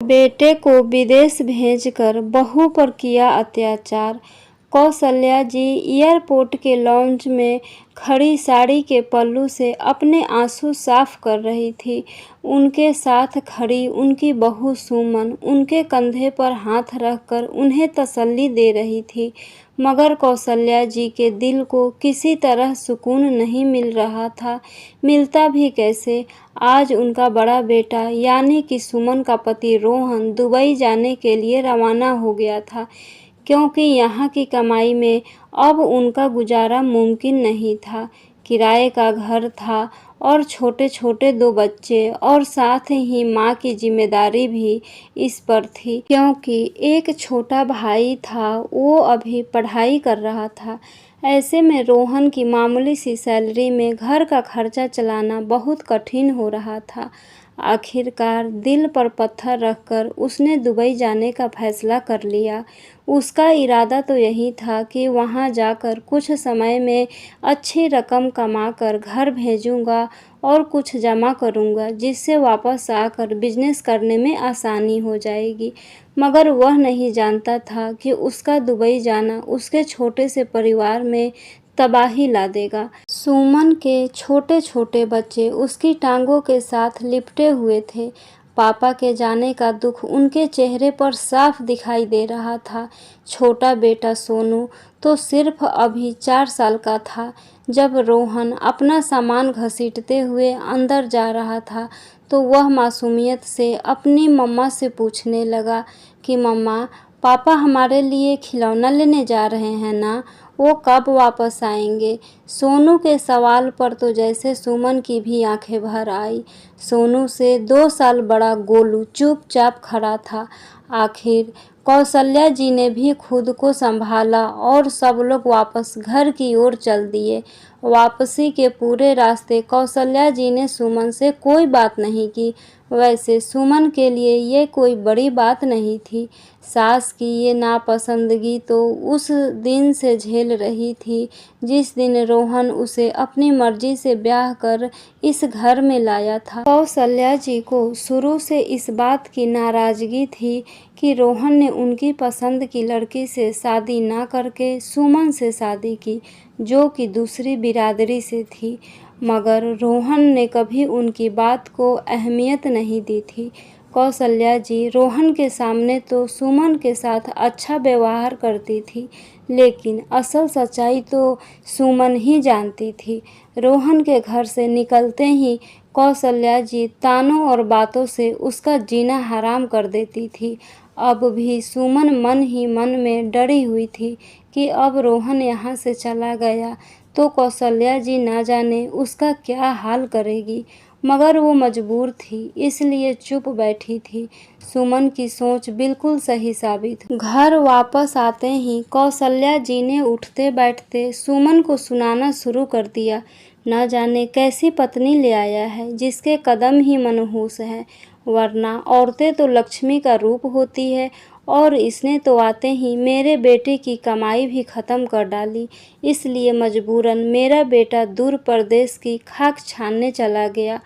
बेटे को विदेश भेजकर बहू पर किया अत्याचार। कौसल्या जी एयरपोर्ट के लॉन्ज में खड़ी साड़ी के पल्लू से अपने आंसू साफ कर रही थी। उनके साथ खड़ी उनकी बहू सुमन उनके कंधे पर हाथ रखकर उन्हें तसल्ली दे रही थी, मगर कौसल्या जी के दिल को किसी तरह सुकून नहीं मिल रहा था। मिलता भी कैसे? आज उनका बड़ा बेटा यानी कि सुमन का पति रोहन दुबई जाने के लिए रवाना हो गया था, क्योंकि यहाँ की कमाई में अब उनका गुजारा मुमकिन नहीं था। किराए का घर था और छोटे छोटे 2 बच्चे और साथ ही माँ की जिम्मेदारी भी इस पर थी, क्योंकि एक छोटा भाई था, वो अभी पढ़ाई कर रहा था। ऐसे में रोहन की मामूली सी सैलरी में घर का खर्चा चलाना बहुत कठिन हो रहा था। आखिरकार दिल पर पत्थर रखकर उसने दुबई जाने का फैसला कर लिया। उसका इरादा तो यही था कि वहां जाकर कुछ समय में अच्छी रकम कमाकर घर भेजूंगा और कुछ जमा करूंगा, जिससे वापस आकर बिजनेस करने में आसानी हो जाएगी। मगर वह नहीं जानता था कि उसका दुबई जाना उसके छोटे से परिवार में तबाही ला देगा। सुमन के छोटे छोटे बच्चे उसकी टांगों के साथ लिपटे हुए थे। पापा के जाने का दुख उनके चेहरे पर साफ दिखाई दे रहा था। छोटा बेटा सोनू तो सिर्फ अभी 4 साल का था। जब रोहन अपना सामान घसीटते हुए अंदर जा रहा था, तो वह मासूमियत से अपनी मम्मा से पूछने लगा कि मम्मा, पापा हमारे लिए खिलौना लेने जा रहे हैं ना? वो कब वापस आएंगे? सोनू के सवाल पर तो जैसे सुमन की भी आंखें भर आई। सोनू से 2 साल बड़ा गोलू चुपचाप खड़ा था। आखिर कौसल्या जी ने भी खुद को संभाला और सब लोग वापस घर की ओर चल दिए। वापसी के पूरे रास्ते कौसल्या जी ने सुमन से कोई बात नहीं की। वैसे सुमन के लिए ये कोई बड़ी बात नहीं थी। सास की ये नापसंदगी तो उस दिन से झेल रही थी जिस दिन रोहन उसे अपनी मर्जी से ब्याह कर इस घर में लाया था। कौसल्या जी को शुरू से इस बात की नाराजगी थी कि रोहन ने उनकी पसंद की लड़की से शादी ना करके सुमन से शादी की, जो कि दूसरी बिरादरी से थी। मगर रोहन ने कभी उनकी बात को अहमियत नहीं दी थी। कौसल्या जी रोहन के सामने तो सुमन के साथ अच्छा व्यवहार करती थी, लेकिन असल सच्चाई तो सुमन ही जानती थी। रोहन के घर से निकलते ही कौसल्या जी तानों और बातों से उसका जीना हराम कर देती थी। अब भी सुमन मन ही मन में डरी हुई थी कि अब रोहन यहाँ से चला गया तो कौसल्या जी ना जाने उसका क्या हाल करेगी। मगर वो मजबूर थी, इसलिए चुप बैठी थी। सुमन की सोच बिल्कुल सही साबित हुई। घर वापस आते ही कौसल्या जी ने उठते बैठते सुमन को सुनाना शुरू कर दिया। न जाने कैसी पत्नी ले आया है जिसके कदम ही मनहूस हैं, वरना औरतें तो लक्ष्मी का रूप होती है, और इसने तो आते ही मेरे बेटे की कमाई भी ख़त्म कर डाली। इसलिए मजबूरन मेरा बेटा दूर प्रदेश की खाक छानने चला गया।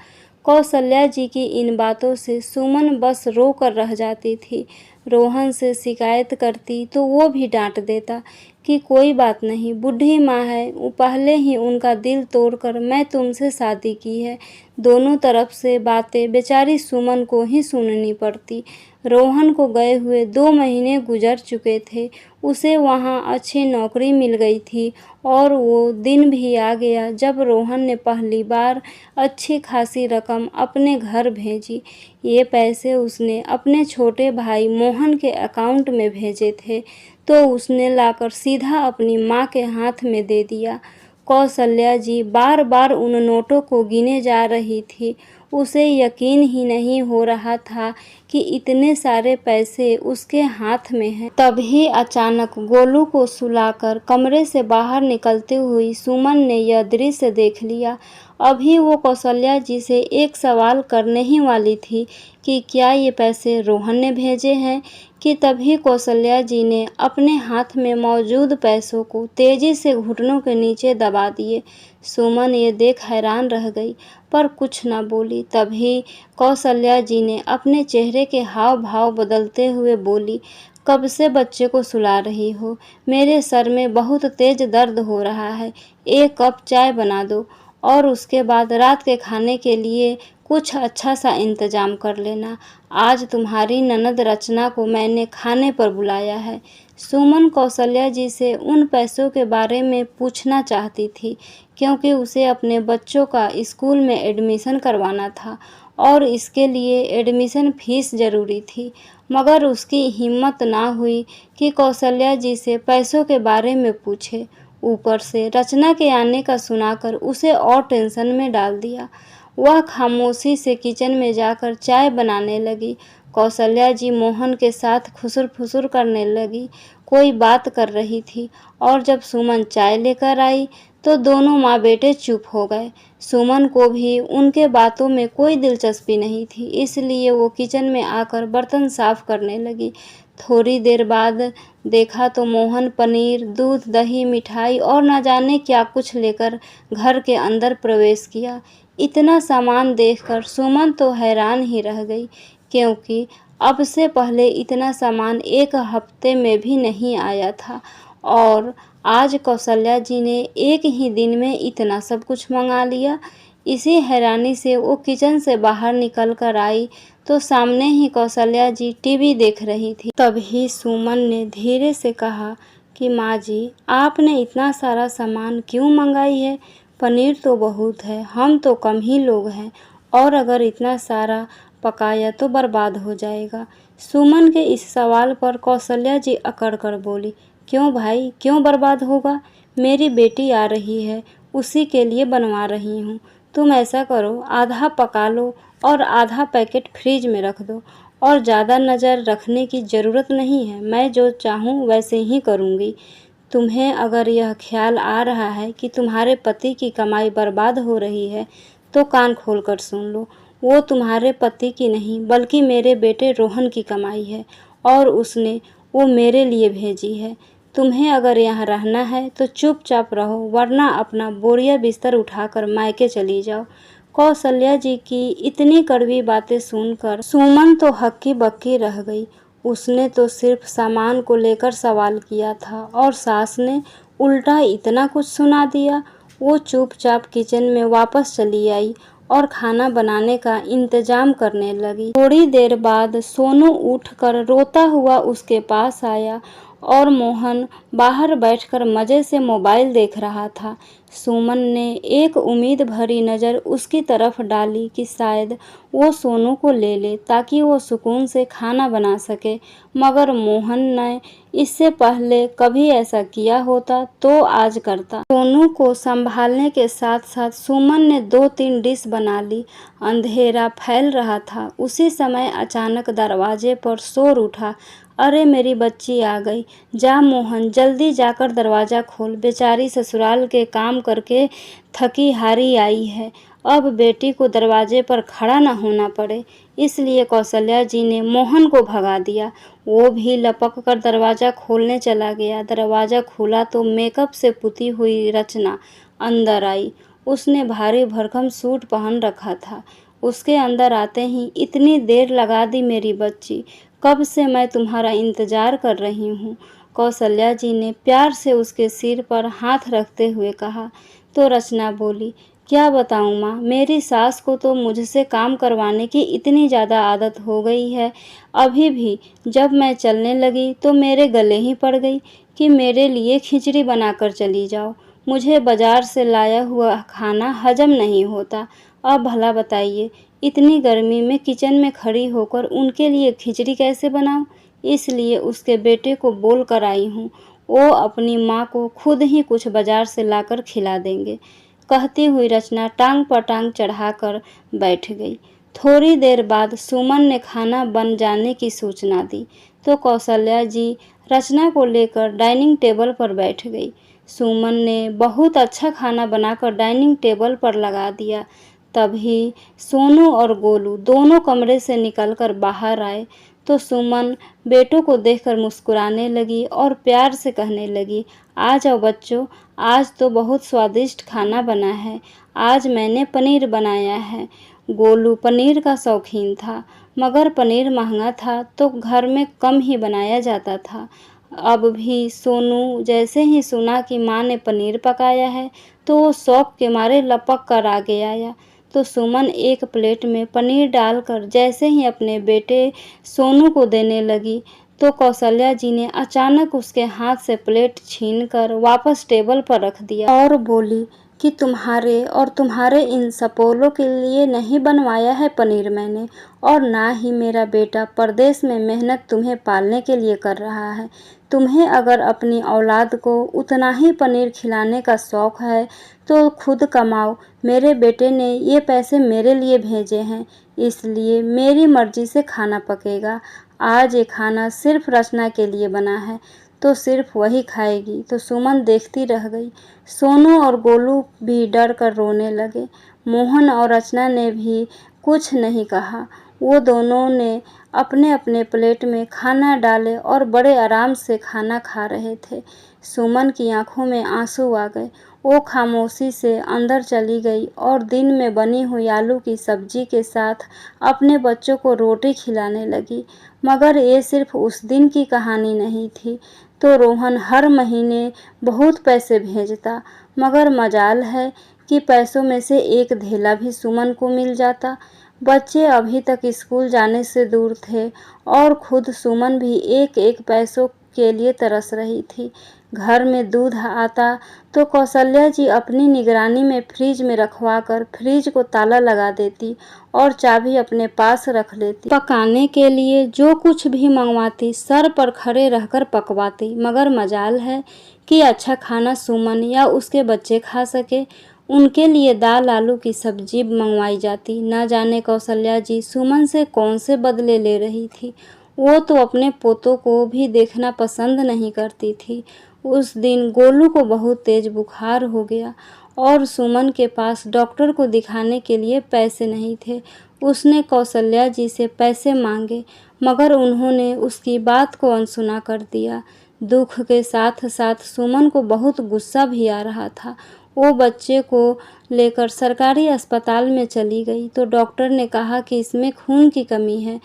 कौसल्या जी की इन बातों से सुमन बस रो कर रह जाती थी। रोहन से शिकायत करती तो वो भी डांट देता कि कोई बात नहीं, बूढ़ी माँ है, वो पहले ही उनका दिल तोड़कर मैं तुमसे शादी की है। दोनों तरफ से बातें बेचारी सुमन को ही सुननी पड़ती। रोहन को गए हुए 2 महीने गुजर चुके थे। उसे वहाँ अच्छी नौकरी मिल गई थी और वो दिन भी आ गया जब रोहन ने पहली बार अच्छी खासी रकम अपने घर भेजी। ये पैसे उसने अपने छोटे भाई मोहन के अकाउंट में भेजे थे, तो उसने लाकर सीधा अपनी माँ के हाथ में दे दिया। कौसल्या जी बार बार उन नोटों को गिने जा रही थी। उसे यकीन ही नहीं हो रहा था कि इतने सारे पैसे उसके हाथ में हैं। तभी अचानक गोलू को सुलाकर कमरे से बाहर निकलती हुई सुमन ने यह दृश्य देख लिया। अभी वो कौसल्या जी से एक सवाल करने ही वाली थी कि क्या ये पैसे रोहन ने भेजे हैं, कि तभी कौसल्या जी ने अपने हाथ में मौजूद पैसों को तेजी से घुटनों के नीचे दबा दिए। सुमन ये देख हैरान रह गई, पर कुछ न बोली। तभी कौसल्या जी ने अपने चेहरे चेहरे के हाव भाव बदलते हुए बोली, कब से बच्चे को सुला रही हो? मेरे सर में बहुत तेज दर्द हो रहा है, एक कप चाय बना दो और उसके बाद रात के खाने के लिए कुछ अच्छा सा इंतजाम कर लेना। आज तुम्हारी ननद रचना को मैंने खाने पर बुलाया है। सुमन कौशल्या जी से उन पैसों के बारे में पूछना चाहती थी, क्योंकि उसे अपने बच्चों का स्कूल में एडमिशन करवाना था और इसके लिए एडमिशन फीस ज़रूरी थी, मगर उसकी हिम्मत ना हुई कि कौशल्या जी से पैसों के बारे में पूछे। ऊपर से रचना के आने का सुनाकर उसे और टेंशन में डाल दिया। वह खामोशी से किचन में जाकर चाय बनाने लगी। कौशल्या जी मोहन के साथ खुसुर फुसुर करने लगी, कोई बात कर रही थी, और जब सुमन चाय लेकर आई तो दोनों माँ बेटे चुप हो गए। सुमन को भी उनके बातों में कोई दिलचस्पी नहीं थी, इसलिए वो किचन में आकर बर्तन साफ करने लगी। थोड़ी देर बाद देखा तो मोहन पनीर, दूध, दही, मिठाई और न जाने क्या कुछ लेकर घर के अंदर प्रवेश किया। इतना सामान देखकर सुमन तो हैरान ही रह गई, क्योंकि अब से पहले इतना सामान एक हफ्ते में भी नहीं आया था और आज कौशल्या जी ने एक ही दिन में इतना सब कुछ मंगा लिया। इसी हैरानी से वो किचन से बाहर निकल कर आई तो सामने ही कौशल्या जी टीवी देख रही थी। तभी सुमन ने धीरे से कहा कि माँ जी, आपने इतना सारा सामान क्यों मंगाई है? पनीर तो बहुत है, हम तो कम ही लोग हैं और अगर इतना सारा पकाया तो बर्बाद हो जाएगा। सुमन के इस सवाल पर कौशल्या जी अकड़ कर बोली, क्यों भाई, क्यों बर्बाद होगा? मेरी बेटी आ रही है, उसी के लिए बनवा रही हूँ। तुम ऐसा करो, आधा पका लो और आधा पैकेट फ्रिज में रख दो, और ज़्यादा नज़र रखने की ज़रूरत नहीं है, मैं जो चाहूँ वैसे ही करूँगी। तुम्हें अगर यह ख्याल आ रहा है कि तुम्हारे पति की कमाई बर्बाद हो रही है तो कान खोल कर सुन लो, वो तुम्हारे पति की नहीं बल्कि मेरे बेटे रोहन की कमाई है और उसने वो मेरे लिए भेजी है। तुम्हें अगर यहाँ रहना है तो चुपचाप रहो, वरना अपना बोरिया बिस्तर उठाकर मायके चली जाओ। कौशल्या जी की इतनी कड़वी बातें सुनकर सुमन तो हक्की बक्की रह गई। उसने तो सिर्फ सामान को लेकर सवाल किया था और सास ने उल्टा इतना कुछ सुना दिया। वो चुपचाप किचन में वापस चली आई और खाना बनाने का इंतजाम करने लगी। थोड़ी देर बाद सोनू उठकर रोता हुआ उसके पास आया और मोहन बाहर बैठकर मज़े से मोबाइल देख रहा था। सुमन ने एक उम्मीद भरी नज़र उसकी तरफ डाली कि शायद वो सोनू को ले ले ताकि वो सुकून से खाना बना सके, मगर मोहन ने इससे पहले कभी ऐसा किया होता तो आज करता। सोनू को संभालने के साथ साथ सुमन ने 2-3 डिश बना ली। अंधेरा फैल रहा था। उसी समय अचानक दरवाजे पर शोर उठा। अरे मेरी बच्ची आ गई, जा मोहन, जल्दी जाकर दरवाज़ा खोल, बेचारी ससुराल के काम करके थकी हारी आई है, अब बेटी को दरवाजे पर खड़ा न होना पड़े। इसलिए कौशल्या जी ने मोहन को भगा दिया। वो भी लपक कर दरवाज़ा खोलने चला गया। दरवाज़ा खुला तो मेकअप से पुती हुई रचना अंदर आई। उसने भारी भरकम सूट पहन रखा था। उसके अंदर आते ही, इतनी देर लगा दी मेरी बच्ची, कब से मैं तुम्हारा इंतज़ार कर रही हूँ। कौशल्या जी ने प्यार से उसके सिर पर हाथ रखते हुए कहा। तो रचना बोली, क्या बताऊँ माँ, मेरी सास को तो मुझसे काम करवाने की इतनी ज़्यादा आदत हो गई है। अभी भी जब मैं चलने लगी तो मेरे गले ही पड़ गई कि मेरे लिए खिचड़ी बनाकर चली जाओ। मुझे बाज़ार से लाया हुआ खाना हजम नहीं होता। अब भला बताइए, इतनी गर्मी में किचन में खड़ी होकर उनके लिए खिचड़ी कैसे बनाऊं? इसलिए उसके बेटे को बोल कर आई हूँ, वो अपनी माँ को खुद ही कुछ बाज़ार से लाकर खिला देंगे। कहती हुई रचना टांग पर टांग चढ़ाकर बैठ गई। थोड़ी देर बाद सुमन ने खाना बन जाने की सूचना दी तो कौशल्या जी रचना को लेकर डाइनिंग टेबल पर बैठ गई। सुमन ने बहुत अच्छा खाना बनाकर डाइनिंग टेबल पर लगा दिया। तभी सोनू और गोलू दोनों कमरे से निकलकर बाहर आए तो सुमन बेटों को देखकर मुस्कुराने लगी और प्यार से कहने लगी, आ जाओ बच्चों, आज तो बहुत स्वादिष्ट खाना बना है। आज मैंने पनीर बनाया है। गोलू पनीर का शौकीन था। मगर पनीर महंगा था तो घर में कम ही बनाया जाता था। अब भी सोनू जैसे ही सुना कि माँ ने पनीर पकाया है तो वो शौक के मारे लपक कर आगे आया। तो सुमन एक प्लेट में पनीर डालकर जैसे ही अपने बेटे सोनू को देने लगी तो कौशल्या जी ने अचानक उसके हाथ से प्लेट छीनकर वापस टेबल पर रख दिया और बोली कि तुम्हारे और तुम्हारे इन सपोलों के लिए नहीं बनवाया है पनीर मैंने, और ना ही मेरा बेटा परदेश में मेहनत तुम्हें पालने के लिए कर रहा है। तुम्हें अगर अपनी औलाद को उतना ही पनीर खिलाने का शौक़ है तो खुद कमाओ। मेरे बेटे ने ये पैसे मेरे लिए भेजे हैं, इसलिए मेरी मर्जी से खाना पकेगा। आज ये खाना सिर्फ रचना के लिए बना है तो सिर्फ वही खाएगी। तो सुमन देखती रह गई। सोनू और गोलू भी डर कर रोने लगे। मोहन और रचना ने भी कुछ नहीं कहा। वो दोनों ने अपने अपने प्लेट में खाना डाले और बड़े आराम से खाना खा रहे थे। सुमन की आंखों में आंसू आ गए। वो खामोशी से अंदर चली गई और दिन में बनी हुई आलू की सब्जी के साथ अपने बच्चों को रोटी खिलाने लगी। मगर ये सिर्फ उस दिन की कहानी नहीं थी। तो रोहन हर महीने बहुत पैसे भेजता, मगर मजाल है कि पैसों में से एक धेला भी सुमन को मिल जाता। बच्चे अभी तक स्कूल जाने से दूर थे और खुद सुमन भी एक एक पैसों के लिए तरस रही थी। घर में दूध आता तो कौशल्या जी अपनी निगरानी में फ्रिज में रखवाकर फ्रिज को ताला लगा देती और चाबी अपने पास रख लेती। पकाने के लिए जो कुछ भी मंगवाती सर पर खड़े रहकर पकवाती। मगर मजाल है कि अच्छा खाना सुमन या उसके बच्चे खा सके। उनके लिए दाल आलू की सब्जी मंगवाई जाती। न जाने कौशल्या जी सुमन से कौन से बदले ले रही थी। वो तो अपने पोतों को भी देखना पसंद नहीं करती थी। उस दिन गोलू को बहुत तेज बुखार हो गया और सुमन के पास डॉक्टर को दिखाने के लिए पैसे नहीं थे। उसने कौशल्या जी से पैसे मांगे, मगर उन्होंने उसकी बात को अनसुना कर दिया। दुख के साथ साथ सुमन को बहुत गुस्सा भी आ रहा था। वो बच्चे को लेकर सरकारी अस्पताल में चली गई तो डॉक्टर ने कहा कि इसमें खून की कमी है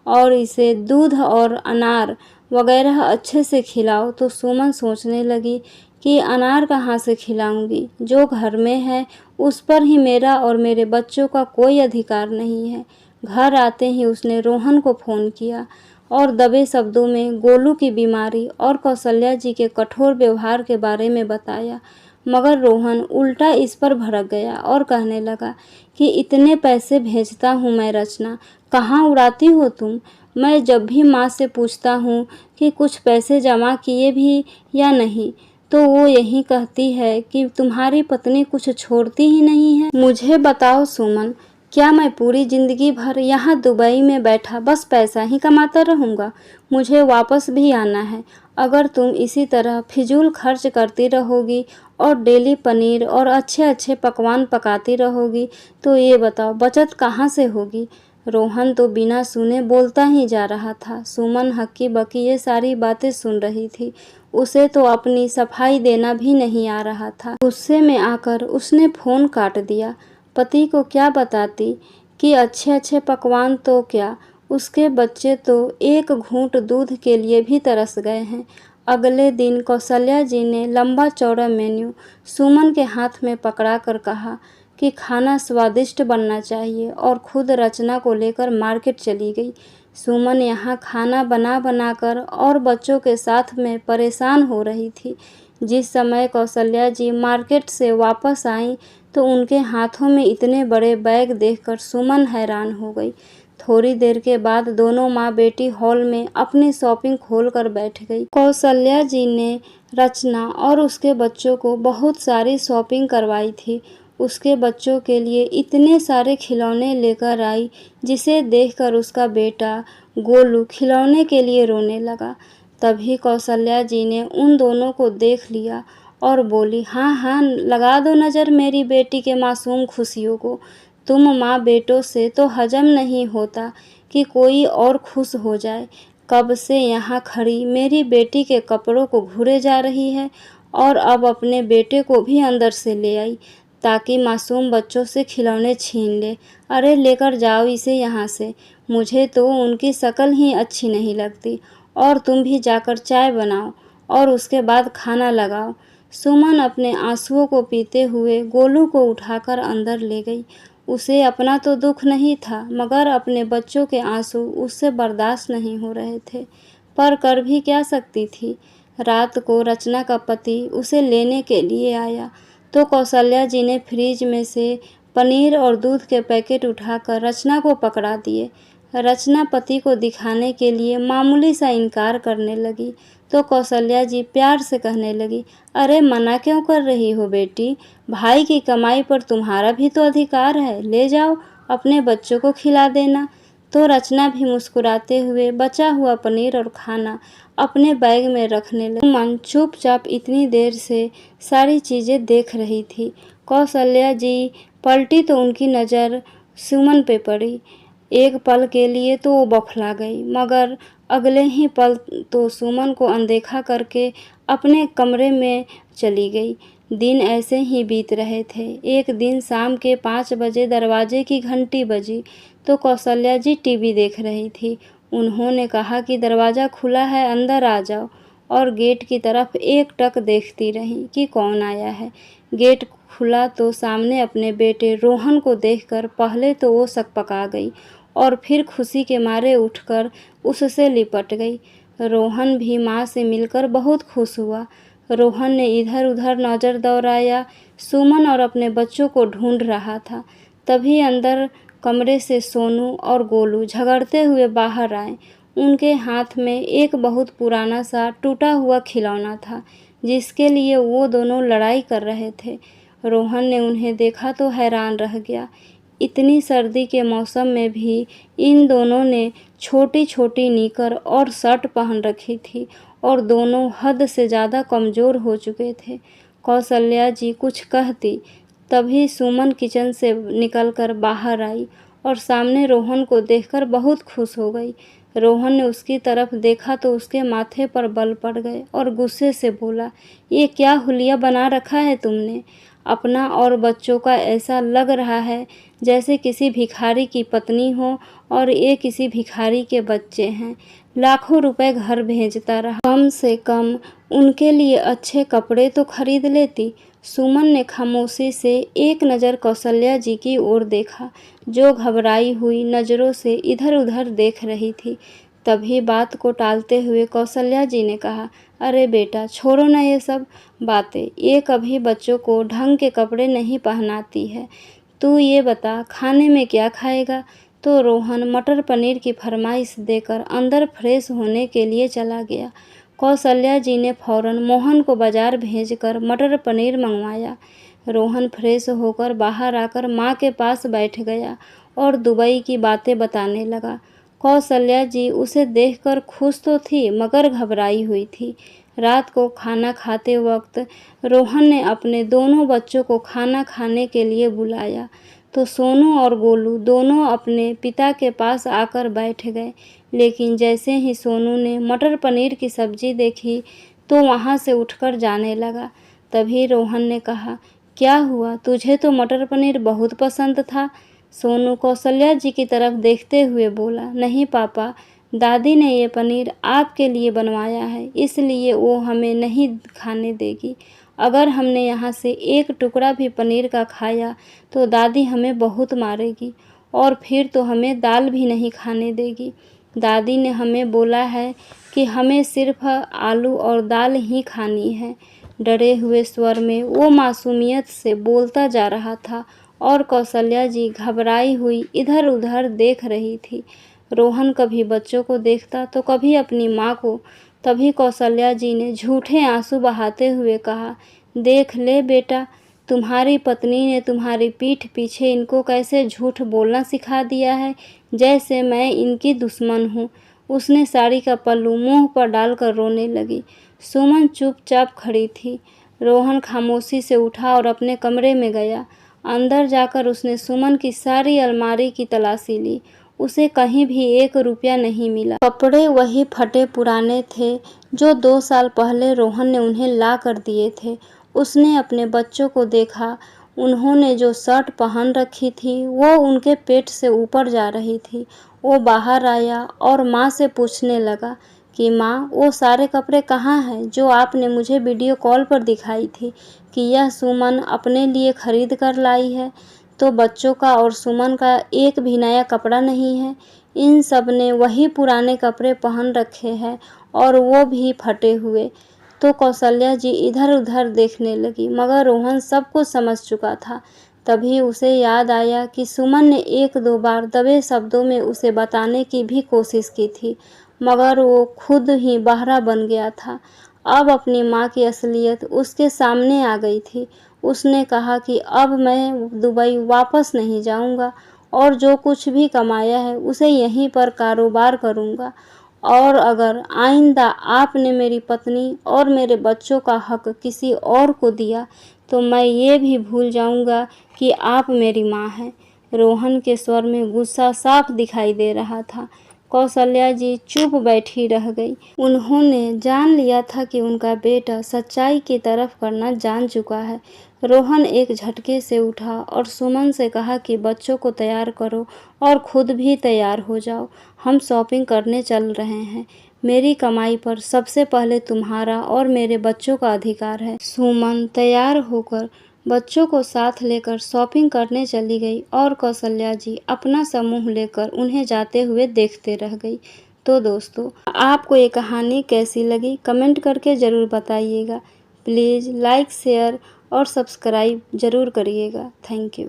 और इसे दूध और अनार वगैरह अच्छे से खिलाओ। तो सुमन सोचने लगी कि अनार कहाँ से खिलाऊंगी, जो घर में है उस पर ही मेरा और मेरे बच्चों का कोई अधिकार नहीं है। घर आते ही उसने रोहन को फ़ोन किया और दबे शब्दों में गोलू की बीमारी और कौशल्या जी के कठोर व्यवहार के बारे में बताया। मगर रोहन उल्टा इस पर भड़क गया और कहने लगा कि इतने पैसे भेजता हूँ मैं रचना, कहाँ उड़ाती हो तुम? मैं जब भी माँ से पूछता हूँ कि कुछ पैसे जमा किए भी या नहीं, तो वो यही कहती है कि तुम्हारी पत्नी कुछ छोड़ती ही नहीं है। मुझे बताओ सुमन, क्या मैं पूरी ज़िंदगी भर यहाँ दुबई में बैठा बस पैसा ही कमाता रहूँगा? मुझे वापस भी आना है। अगर तुम इसी तरह फिजूल खर्च करती रहोगी और डेली पनीर और अच्छे अच्छे पकवान पकाती रहोगी तो ये बताओ बचत कहाँ से होगी? रोहन तो बिना सुने बोलता ही जा रहा था। सुमन हक्की बक्की ये सारी बातें सुन रही थी। उसे तो अपनी सफाई देना भी नहीं आ रहा था। गुस्से में आकर उसने फ़ोन काट दिया। पति को क्या बताती कि अच्छे अच्छे पकवान तो क्या, उसके बच्चे तो एक घूंट दूध के लिए भी तरस गए हैं। अगले दिन कौशल्या जी ने लंबा चौड़ा मेन्यू सुमन के हाथ में पकड़ा कर कहा कि खाना स्वादिष्ट बनना चाहिए और खुद रचना को लेकर मार्केट चली गई। सुमन यहाँ खाना बना बनाकर और बच्चों के साथ में परेशान हो रही थी। जिस समय कौशल्या जी मार्केट से वापस आईं तो उनके हाथों में इतने बड़े बैग देखकर सुमन हैरान हो गई। थोड़ी देर के बाद दोनों माँ बेटी हॉल में अपनी शॉपिंग खोलकर बैठ गई। कौशल्या जी ने रचना और उसके बच्चों को बहुत सारी शॉपिंग करवाई थी। उसके बच्चों के लिए इतने सारे खिलौने लेकर आई जिसे देखकर उसका बेटा गोलू खिलौने के लिए रोने लगा। तभी कौशल्या जी ने उन दोनों को देख लिया और बोली, हाँ हाँ, लगा दो नज़र मेरी बेटी के मासूम खुशियों को। तुम माँ बेटों से तो हजम नहीं होता कि कोई और खुश हो जाए। कब से यहाँ खड़ी मेरी बेटी के कपड़ों को घुरे जा रही है और अब अपने बेटे को भी अंदर से ले आई ताकि मासूम बच्चों से खिलौने छीन ले। अरे लेकर जाओ इसे यहाँ से। मुझे तो उनकी शक्ल ही अच्छी नहीं लगती। और तुम भी जाकर चाय बनाओ और उसके बाद खाना लगाओ। सुमन अपने आंसुओं को पीते हुए गोलू को उठाकर अंदर ले गई। उसे अपना तो दुख नहीं था, मगर अपने बच्चों के आंसू उससे बर्दाश्त नहीं हो रहे थे। पर कर भी क्या सकती थी। रात को रचना का पति उसे लेने के लिए आया तो कौशल्या जी ने फ्रिज में से पनीर और दूध के पैकेट उठाकर रचना को पकड़ा दिए। रचना पति को दिखाने के लिए मामूली सा इनकार करने लगी तो कौशल्या जी प्यार से कहने लगी, अरे मना क्यों कर रही हो बेटी, भाई की कमाई पर तुम्हारा भी तो अधिकार है, ले जाओ अपने बच्चों को खिला देना। तो रचना भी मुस्कुराते हुए बचा हुआ पनीर और खाना अपने बैग में रखने लगी। सुमन चुपचाप इतनी देर से सारी चीज़ें देख रही थी। कौशल्या जी पलटी तो उनकी नज़र सुमन पे पड़ी। एक पल के लिए तो वो बौखला गई, मगर अगले ही पल तो सुमन को अनदेखा करके अपने कमरे में चली गई। दिन ऐसे ही बीत रहे थे। एक दिन शाम के 5 बजे दरवाजे की घंटी बजी तो कौशल्या जी टीवी देख रही थी। उन्होंने कहा कि दरवाज़ा खुला है, अंदर आ जाओ, और गेट की तरफ एक टक देखती रहीं कि कौन आया है। गेट खुला तो सामने अपने बेटे रोहन को देखकर पहले तो वो सकपका गई और फिर खुशी के मारे उठकर उससे लिपट गई। रोहन भी माँ से मिलकर बहुत खुश हुआ। रोहन ने इधर उधर नज़र दौड़ाया, सुमन और अपने बच्चों को ढूंढ रहा था। तभी अंदर कमरे से सोनू और गोलू झगड़ते हुए बाहर आए। उनके हाथ में एक बहुत पुराना सा टूटा हुआ खिलौना था जिसके लिए वो दोनों लड़ाई कर रहे थे। रोहन ने उन्हें देखा तो हैरान रह गया। इतनी सर्दी के मौसम में भी इन दोनों ने छोटी छोटी निकर और शर्ट पहन रखी थी और दोनों हद से ज़्यादा कमज़ोर हो चुके थे। कौशल्या जी कुछ कहती तभी सुमन किचन से निकलकर बाहर आई और सामने रोहन को देखकर बहुत खुश हो गई। रोहन ने उसकी तरफ देखा तो उसके माथे पर बल पड़ गए और गुस्से से बोला, ये क्या हुलिया बना रखा है तुमने? अपना और बच्चों का ऐसा लग रहा है जैसे किसी भिखारी की पत्नी हो और ये किसी भिखारी के बच्चे हैं। लाखों रुपए घर भेजता रहा, कम से कम उनके लिए अच्छे कपड़े तो खरीद लेती। सुमन ने खामोशी से एक नज़र कौशल्या जी की ओर देखा, जो घबराई हुई नज़रों से इधर उधर देख रही थी। तभी बात को टालते हुए कौशल्या जी ने कहा, अरे बेटा छोड़ो ना ये सब बातें, ये कभी बच्चों को ढंग के कपड़े नहीं पहनाती है। तू ये बता खाने में क्या खाएगा? तो रोहन मटर पनीर की फरमाइश देकर अंदर फ्रेश होने के लिए चला गया। कौशल्या जी ने फौरन मोहन को बाजार भेजकर मटर पनीर मंगवाया। रोहन फ्रेश होकर बाहर आकर माँ के पास बैठ गया और दुबई की बातें बताने लगा। कौशल्या जी उसे देखकर खुश तो थी मगर घबराई हुई थी। रात को खाना खाते वक्त रोहन ने अपने दोनों बच्चों को खाना खाने के लिए बुलाया तो सोनू और गोलू दोनों अपने पिता के पास आकर बैठ गए। लेकिन जैसे ही सोनू ने मटर पनीर की सब्जी देखी तो वहाँ से उठकर जाने लगा। तभी रोहन ने कहा, क्या हुआ, तुझे तो मटर पनीर बहुत पसंद था। सोनू कौशल्या जी की तरफ देखते हुए बोला, नहीं पापा, दादी ने ये पनीर आपके लिए बनवाया है, इसलिए वो हमें नहीं खाने देगी। अगर हमने यहाँ से एक टुकड़ा भी पनीर का खाया तो दादी हमें बहुत मारेगी और फिर तो हमें दाल भी नहीं खाने देगी। दादी ने हमें बोला है कि हमें सिर्फ आलू और दाल ही खानी है। डरे हुए स्वर में वो मासूमियत से बोलता जा रहा था और कौशल्या जी घबराई हुई इधर उधर देख रही थी। रोहन कभी बच्चों को देखता तो कभी अपनी माँ को। तभी कौशल्या जी ने झूठे आंसू बहाते हुए कहा, देख ले बेटा, तुम्हारी पत्नी ने तुम्हारी पीठ पीछे इनको कैसे झूठ बोलना सिखा दिया है, जैसे मैं इनकी दुश्मन हूँ। उसने साड़ी का पल्लू मुंह पर डालकर रोने लगी। सुमन चुपचाप खड़ी थी। रोहन खामोशी से उठा और अपने कमरे में गया। अंदर जाकर उसने सुमन की सारी अलमारी की तलाशी ली। उसे कहीं भी 1 रुपया नहीं मिला। कपड़े वही फटे पुराने थे जो 2 साल पहले रोहन ने उन्हें ला कर दिए थे। उसने अपने बच्चों को देखा। उन्होंने जो शर्ट पहन रखी थी वो उनके पेट से ऊपर जा रही थी वो बाहर आया और माँ से पूछने लगा कि माँ, वो सारे कपड़े कहाँ हैं जो आपने मुझे वीडियो कॉल पर दिखाई थी कि यह सुमन अपने लिए खरीद कर लाई है। तो बच्चों का और सुमन का एक भी नया कपड़ा नहीं है। इन सब ने वही पुराने कपड़े पहन रखे हैं और वो भी फटे हुए। तो कौशल्या जी इधर उधर देखने लगी, मगर रोहन सब कुछ समझ चुका था। तभी उसे याद आया कि सुमन ने एक दो बार दबे शब्दों में उसे बताने की भी कोशिश की थी, मगर वो खुद ही बहरा बन गया था। अब अपनी माँ की असलियत उसके सामने आ गई थी। उसने कहा कि अब मैं दुबई वापस नहीं जाऊंगा और जो कुछ भी कमाया है उसे यहीं पर कारोबार करूंगा। और अगर आइंदा आपने मेरी पत्नी और मेरे बच्चों का हक किसी और को दिया तो मैं ये भी भूल जाऊंगा कि आप मेरी माँ हैं। रोहन के स्वर में गुस्सा साफ दिखाई दे रहा था। कौशल्या जी चुप बैठी रह गई। उन्होंने जान लिया था कि उनका बेटा सच्चाई की तरफ करना जान चुका है। रोहन एक झटके से उठा और सुमन से कहा कि बच्चों को तैयार करो और खुद भी तैयार हो जाओ, हम शॉपिंग करने चल रहे हैं। मेरी कमाई पर सबसे पहले तुम्हारा और मेरे बच्चों का अधिकार है। सुमन तैयार होकर बच्चों को साथ लेकर शॉपिंग करने चली गई और कौशल्या जी अपना समूह लेकर उन्हें जाते हुए देखते रह गई। तो दोस्तों, आपको ये कहानी कैसी लगी कमेंट करके ज़रूर बताइएगा। प्लीज़ लाइक, शेयर और सब्सक्राइब ज़रूर करिएगा। Thank you.